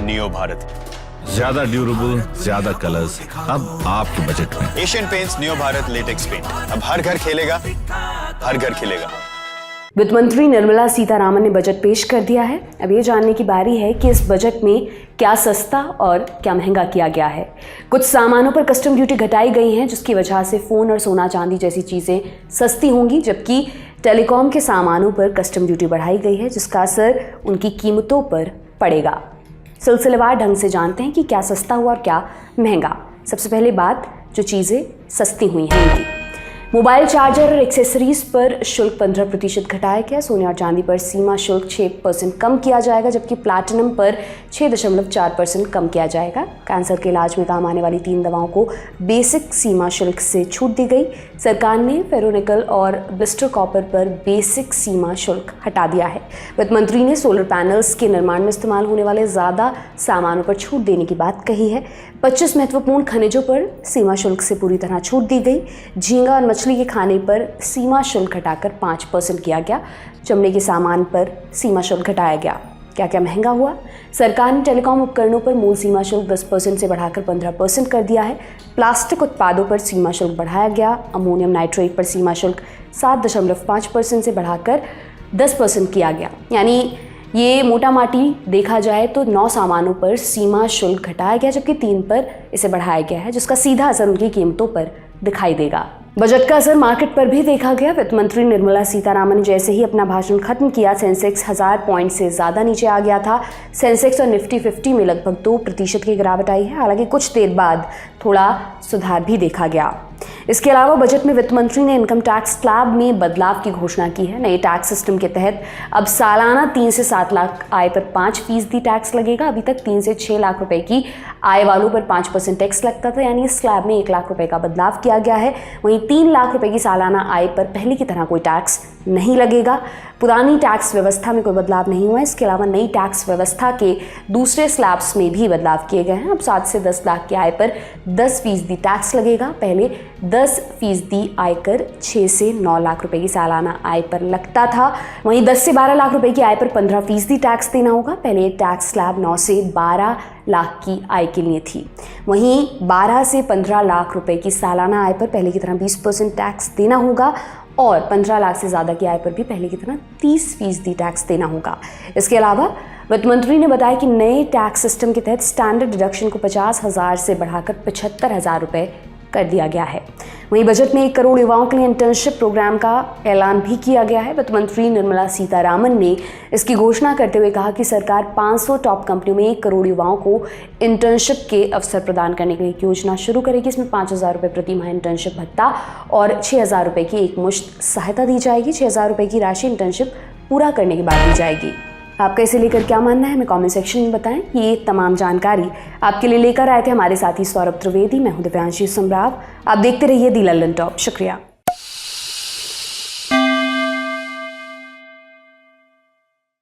Neo Bharat. ज्यादा durable, ज्यादा colours, अब आपके बजट में। Asian Paints neo Bharat latex paint, अब हर घर खेलेगा, हर घर खिलेगा। वित्त मंत्री निर्मला सीतारामन ने बजट पेश कर दिया है। अब ये जानने की बारी है कि इस बजट में क्या सस्ता और क्या महंगा किया गया है। कुछ सामानों पर कस्टम ड्यूटी घटाई गई है, जिसकी वजह से फोन और सोना चांदी जैसी चीजें सस्ती होंगी, जबकि टेलीकॉम के सामानों पर कस्टम ड्यूटी बढ़ाई गई है, जिसका असर उनकी कीमतों पर पड़ेगा। सिलसिलेवार ढंग से जानते हैं कि क्या सस्ता हुआ और क्या महंगा। सबसे पहले बात जो चीज़ें सस्ती हुई हैं उनकी। मोबाइल चार्जर और एक्सेसरीज पर शुल्क 15% घटाया गया। सोने और चांदी पर सीमा शुल्क 6% कम किया जाएगा, जबकि प्लैटिनम पर 6.4% कम किया जाएगा। कैंसर के इलाज में काम आने वाली 3 दवाओं को बेसिक सीमा शुल्क से छूट दी गई। सरकार ने फेरोनिकल और ब्लिस्टर कॉपर पर बेसिक सीमा शुल्क हटा दिया है। वित्त मंत्री ने सोलर पैनल्स के निर्माण में इस्तेमाल होने वाले ज़्यादा सामानों पर छूट देने की बात कही है। 25 महत्वपूर्ण खनिजों पर सीमा शुल्क से पूरी तरह छूट दी गई। झींगा और मछली के खाने पर सीमा शुल्क घटाकर 5% किया गया। चमड़े के सामान पर सीमा शुल्क घटाया गया। क्या क्या महंगा हुआ? सरकार ने टेलीकॉम उपकरणों पर मूल सीमा शुल्क 10% से बढ़ाकर 15% कर दिया है। प्लास्टिक उत्पादों पर सीमा शुल्क बढ़ाया गया। अमोनियम नाइट्रेट पर सीमा शुल्क 7.5% से बढ़ाकर 10% किया गया। यानी ये मोटा माटी देखा जाए तो 9 सामानों पर सीमा शुल्क घटाया गया, जबकि 3 पर इसे बढ़ाया गया है, जिसका सीधा असर उनकी कीमतों पर दिखाई देगा। बजट का असर मार्केट पर भी देखा गया। वित्त मंत्री निर्मला सीतारामन ने जैसे ही अपना भाषण खत्म किया, सेंसेक्स 1000 पॉइंट से ज़्यादा नीचे आ गया था। सेंसेक्स और निफ्टी 50 में लगभग 2% की गिरावट आई है। हालांकि कुछ देर बाद थोड़ा सुधार भी देखा गया। इसके अलावा बजट में वित्त मंत्री ने इनकम टैक्स स्लैब में बदलाव की घोषणा की है। नए टैक्स सिस्टम के तहत अब सालाना 3 से 7 लाख आय पर 5% टैक्स लगेगा। अभी तक 3 से 6 लाख रुपए की आय वालों पर 5% टैक्स लगता था, यानी इस स्लैब में 1 लाख रुपए का बदलाव किया गया है। वहीं 3 लाख रुपए की सालाना आय पर पहले की तरह कोई टैक्स नहीं लगेगा। पुरानी टैक्स व्यवस्था में कोई बदलाव नहीं हुआ है। इसके अलावा नई टैक्स व्यवस्था के दूसरे स्लैब्स में भी बदलाव किए गए हैं। अब 7 से 10 लाख की आय पर 10% टैक्स लगेगा। पहले 10% आयकर 6 से 9 लाख रुपए की सालाना आय पर लगता था। वहीं 10 से 12 लाख रुपए की आय पर 15% टैक्स देना होगा। पहले ये टैक्स स्लैब 9 से 12 लाख की आय के लिए थी। वहीं 12 से 15 लाख रुपए की सालाना आय पर पहले की तरह 20% टैक्स देना होगा और 15 लाख से ज़्यादा की आय पर भी पहले की तरह 30% टैक्स देना होगा। इसके अलावा वित्त मंत्री ने बताया कि नए टैक्स सिस्टम के तहत स्टैंडर्ड डिडक्शन को 50,000 से बढ़ाकर 75,000 रुपये कर दिया गया है। वहीं बजट में 1 करोड़ युवाओं के लिए इंटर्नशिप प्रोग्राम का ऐलान भी किया गया है। वित्त मंत्री निर्मला सीतारामन ने इसकी घोषणा करते हुए कहा कि सरकार 500 टॉप कंपनियों में 1 करोड़ युवाओं को इंटर्नशिप के अवसर प्रदान करने के लिए एक योजना शुरू करेगी। इसमें 5,000 रुपये प्रति माह इंटर्नशिप भत्ता और 6,000 रुपये की एक मुश्त सहायता दी जाएगी। 6,000 रुपये की राशि इंटर्नशिप पूरा करने के बाद दी जाएगी। आपका इसे लेकर क्या मानना है, हमें कमेंट सेक्शन में बताएं। ये तमाम जानकारी आपके लिए लेकर आए थे हमारे साथी सौरभ त्रिवेदी। मैं हूं दिव्यांशी समराव। आप देखते रहिए दी लल्लन टॉप। शुक्रिया।